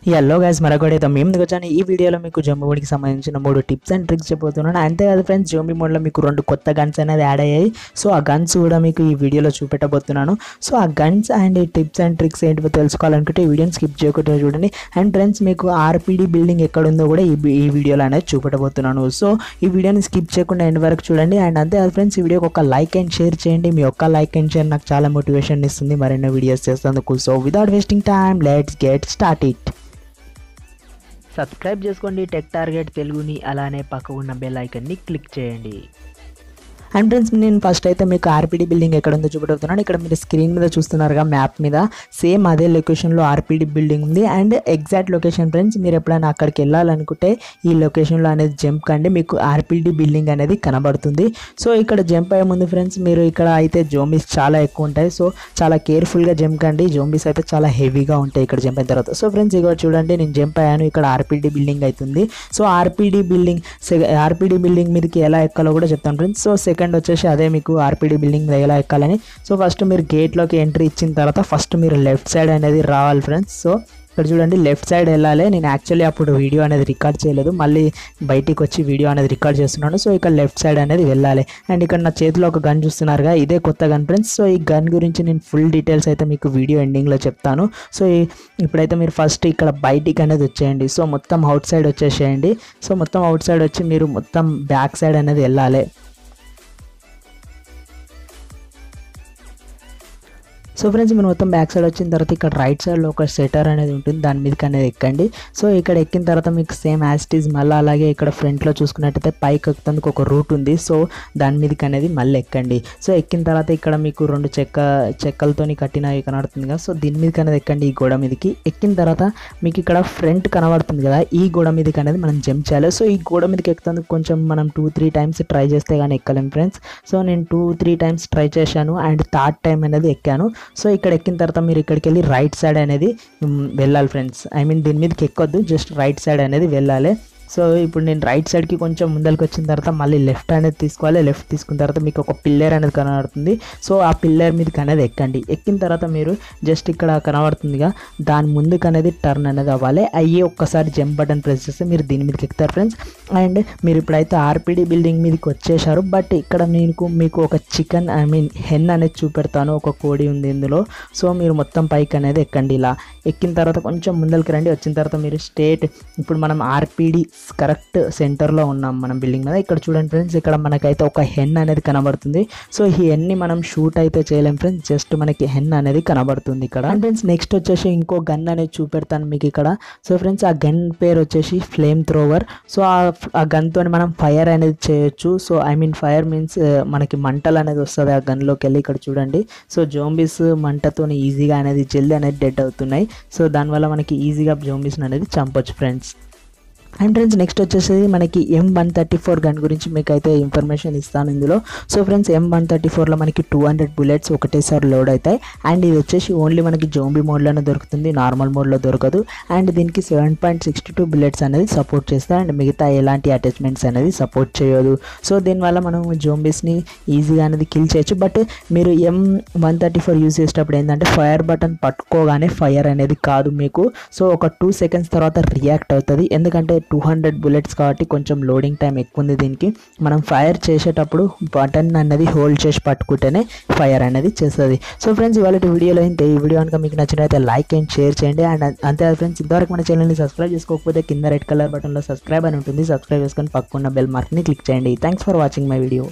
Hello guys, మరొకటైతే మేము ముందుకు వచ్చాను. ఈ వీడియోలో మీకు జంబీ మోడ్కి సంబంధించిన 3 టిప్స్ అండ్ ట్రిక్స్ చెప్పబోతున్నాను. అంతేకాదు ఫ్రెండ్స్, జంబీ మోడ్లో మీకు 2 కొత్త గన్స్ అనేది యాడ్ అయ్యాయి. సో ఆ గన్స్ కూడా మీకు ఈ వీడియోలో చూపెట్టబోతున్నాను. సో ఆ గన్స్ అండ్ ఈ టిప్స్ అండ్ ట్రిక్స్ ఏంటివో తెలుసుకోవాలనుకుంటే ఈ వీడియోని స్కిప్ చేయకుండా చూడండి. అండ్ ఫ్రెండ్స్, మీకు ఆర్పీడీ బిల్డింగ్ ఎక్కడుందో కూడా ఈ వీడియోలో అనేది చూపెట్టబోతున్నాను. సో ఈ వీడియోని స్కిప్ చేయకుండా ఎండ్ వరకు చూడండి. అండ్ అంతేకాదు ఫ్రెండ్స్, ఈ వీడియోకి ఒక లైక్ అండ్ షేర్ చేయండి. మీ ఒక్క లైక్ అండ్ షేర్ నాకు చాలా మోటివేషన్ ఇస్తుంది మరెన్నో వీడియోస్ చేసేందుకు. So without wasting time, let's get start it. Subscribe చేసుకోండి టెక్ టార్గెట్ తెలుగుని, అలానే పక్క ఉన్న బెల్ ఐకన్ని క్లిక్ చేయండి. అండ్ ఫ్రెండ్స్, నేను ఫస్ట్ అయితే మీకు ఆర్పీడీ బిల్డింగ్ ఎక్కడ ఉందో చూపెడుతున్నాను. ఇక్కడ మీరు స్క్రీన్ మీద చూస్తున్నారుగా, మ్యాప్ మీద సేమ్ అదే లొకేషన్లో ఆర్పీడీ బిల్డింగ్ ఉంది. అండ్ ఎగ్జాక్ట్ లొకేషన్ ఫ్రెండ్స్, మీరు ఎప్పుడైనా అక్కడికి వెళ్ళాలనుకుంటే ఈ లొకేషన్లో అనేది జంప్ కండి, మీకు ఆర్పీడీ బిల్డింగ్ అనేది కనబడుతుంది. సో ఇక్కడ జంప్ అయ్యే ముందు ఫ్రెండ్స్, మీరు ఇక్కడ అయితే జోంబీస్ చాలా ఎక్కువ ఉంటాయి. సో చాలా కేర్ఫుల్గా జంప్ కండి, జోంబీస్ అయితే చాలా హెవీగా ఉంటాయి ఇక్కడ జంప్ అయిన తర్వాత. సో ఫ్రెండ్స్, ఇక్కడ చూడండి, నేను జంప్ అయ్యాను, ఇక్కడ ఆర్పీడీ బిల్డింగ్ అవుతుంది. సో ఆర్పీడీ బిల్డింగ్ మీదకి ఎలా ఎక్కాలో కూడా చెప్తాను ఫ్రెండ్స్. సో సెకండ్ వచ్చేసి అదే మీకు ఆర్పీడీ బిల్డింగ్ ఎలా ఎక్కాలని. సో ఫస్ట్ మీరు గేట్లోకి ఎంట్రీ ఇచ్చిన తర్వాత ఫస్ట్ మీరు లెఫ్ట్ సైడ్ అనేది రావాలి ఫ్రెండ్స్. సో ఇక్కడ చూడండి, లెఫ్ట్ సైడ్ వెళ్ళాలి. నేను యాక్చువల్లీ అప్పుడు వీడియో అనేది రికార్డ్ చేయలేదు, మళ్ళీ బయటికి వచ్చి వీడియో అనేది రికార్డ్ చేస్తున్నాను. సో ఇక్కడ లెఫ్ట్ సైడ్ అనేది వెళ్ళాలి. అండ్ ఇక్కడ నా చేతిలో ఒక గన్ చూస్తున్నారుగా, ఇదే కొత్త గన్ ఫ్రెండ్స్. సో ఈ గన్ గురించి నేను ఫుల్ డీటెయిల్స్ అయితే మీకు వీడియో ఎండింగ్లో చెప్తాను. సో ఇప్పుడైతే మీరు ఫస్ట్ ఇక్కడ బయటికి అనేది వచ్చేయండి. సో మొత్తం అవుట్ సైడ్ వచ్చేసేయండి. సో మొత్తం అవుట్ సైడ్ వచ్చి మీరు మొత్తం బ్యాక్ సైడ్ అనేది వెళ్ళాలి. సో ఫ్రెండ్స్, మీరు మొత్తం బ్యాక్ సైడ్ వచ్చిన తర్వాత ఇక్కడ రైట్ సైడ్లో ఒక సెటర్ అనేది ఉంటుంది, దాని మీదకి అనేది ఎక్కండి. సో ఇక్కడ ఎక్కిన తర్వాత మీకు సేమ్ యాస్టీస్ మళ్ళీ అలాగే ఇక్కడ ఫ్రంట్లో చూసుకున్నట్టయితే పైకి ఎక్కుతందుకు ఒక రూట్ ఉంది. సో దాని మీదకి అనేది మళ్ళీ ఎక్కండి. సో ఎక్కిన తర్వాత ఇక్కడ మీకు 2 చెక్కలతోని కట్టినవి కనబడుతుంది కదా, సో దీని మీదకి అనేది ఎక్కండి, ఈ గోడ మీదకి. ఎక్కిన తర్వాత మీకు ఇక్కడ ఫ్రంట్ కనబడుతుంది కదా, ఈ గోడ మీదకి అనేది మనం జంప్ చేయాలి. సో ఈ గోడ మీదకి ఎక్కుతందుకు కొంచెం మనం 2-3 టైమ్స్ ట్రై చేస్తే కానీ ఎక్కలేం ఫ్రెండ్స్. సో నేను 2-3 టైమ్స్ ట్రై చేశాను అండ్ థర్డ్ టైం అనేది ఎక్కాను. సో ఇక్కడ ఎక్కిన తర్వాత మీరు ఇక్కడికి వెళ్ళి రైట్ సైడ్ అనేది వెళ్ళాలి ఫ్రెండ్స్. దీని మీదకి ఎక్కొద్దు, జస్ట్ రైట్ సైడ్ అనేది వెళ్ళాలి. సో ఇప్పుడు నేను రైట్ సైడ్కి కొంచెం ముందరికి వచ్చిన తర్వాత మళ్ళీ లెఫ్ట్ అనేది తీసుకోవాలి. లెఫ్ట్ తీసుకున్న తర్వాత మీకు ఒక పిల్లర్ అనేది కనబడుతుంది. సో ఆ పిల్లర్ మీదకి అనేది ఎక్కండి. ఎక్కిన తర్వాత మీరు జస్ట్ ఇక్కడ కనబడుతుందిగా, దాని ముందుకు అనేది టర్న్ అనేది అవ్వాలి. అయ్యి ఒక్కసారి జంప్ బటన్ ప్రెస్ చేస్తే మీరు దీని మీదకి ఎక్కుతారు ఫ్రెండ్స్. అండ్ మీరు ఇప్పుడైతే ఆర్పీడీ బిల్డింగ్ మీదకి వచ్చేసారు. బట్ ఇక్కడ మీకు ఒక చికెన్ హెన్ అనేది చూపెడతాను, ఒక కోడి ఉంది ఇందులో. సో మీరు మొత్తం పైకి అనేది ఎక్కండి. ఇలా ఎక్కిన తర్వాత కొంచెం ముందరికి రండి. వచ్చిన తర్వాత మీరు ఇప్పుడు మనం ఆర్పీడీ కరెక్ట్ సెంటర్లో ఉన్నాం మనం బిల్డింగ్ మీద. ఇక్కడ చూడండి ఫ్రెండ్స్, ఇక్కడ మనకైతే ఒక హెన్ అనేది కనబడుతుంది. సో ఈ హెన్ని మనం షూట్ అయితే చేయలేం ఫ్రెండ్స్, జస్ట్ మనకి హెన్ అనేది కనబడుతుంది ఇక్కడ. అండ్ ఫ్రెండ్స్, నెక్స్ట్ వచ్చేసి ఇంకో గన్ అనేది చూపెడతాను మీకు ఇక్కడ. సో ఫ్రెండ్స్, ఆ గన్ పేరు వచ్చేసి ఫ్లేమ్ థ్రోవర్. సో ఆ గన్తో మనం ఫైర్ అనేది చేయొచ్చు. సో ఫైర్ మీన్స్ మనకి మంటలు అనేది వస్తుంది ఆ గన్లోకి వెళ్ళి. ఇక్కడ చూడండి, సో జోంబీస్ మంటతో ఈజీగా అనేది జల్దీ అనేది డెడ్ అవుతున్నాయి. సో దానివల్ల మనకి ఈజీగా జోంబీస్ అనేది చంపొచ్చు ఫ్రెండ్స్. అండ్ ఫ్రెండ్స్, నెక్స్ట్ వచ్చేసి మనకి M134 గన్ గురించి మీకు అయితే ఇన్ఫర్మేషన్ ఇస్తాను ఇందులో. సో ఫ్రెండ్స్, M134లో మనకి 200 బుల్లెట్స్ ఒకటేసారి లోడ్ అవుతాయి. అండ్ ఇది వచ్చేసి ఓన్లీ మనకి జోంబీ మోడ్లోనే దొరుకుతుంది, నార్మల్ మోడ్లో దొరకదు. అండ్ దీనికి 7.62 బుల్లెట్స్ అనేది సపోర్ట్ చేస్తాయి. అండ్ మిగతా ఎలాంటి అటాచ్మెంట్స్ అనేది సపోర్ట్ చేయదు. సో దీనివల్ల మనం జోంబీస్ని ఈజీగా అనేది కిల్ చేయొచ్చు. బట్ మీరు M134 యూజ్ చేసేటప్పుడు ఏంటంటే ఫైర్ బటన్ పట్టుకోగానే ఫైర్ అనేది కాదు మీకు. సో ఒక 2 సెకండ్స్ తర్వాత రియాక్ట్ అవుతుంది, ఎందుకంటే 200 బుల్లెట్స్ కాబట్టి కొంచెం లోడింగ్ టైం ఎక్కువ ఉంది దీనికి. మనం ఫైర్ చేసేటప్పుడు బటన్ అనేది హోల్డ్ చేసి పట్టుకుంటేనే ఫైర్ అనేది చేస్తుంది. సో ఫ్రెండ్స్, ఇవాళ వీడియోలో ఇంతే. ఈ వీడియో కనుక మీకు నచ్చినట్లయితే లైక్ అండ్ షేర్ చేయండి. అండ్ అంతే ఫ్రెండ్స్, ఇంతవరకు మన ఛానల్ని సబ్స్క్రైబ్ చేసుకోకపోతే కింద రెడ్ కలర్ బటన్లో సబ్స్క్రైబ్ అని ఉంటుంది, సబ్స్క్రైబ్ చేసుకొని పక్కన బెల్ మార్క్ని క్లిక్ చేయండి. Thanks for watching my video.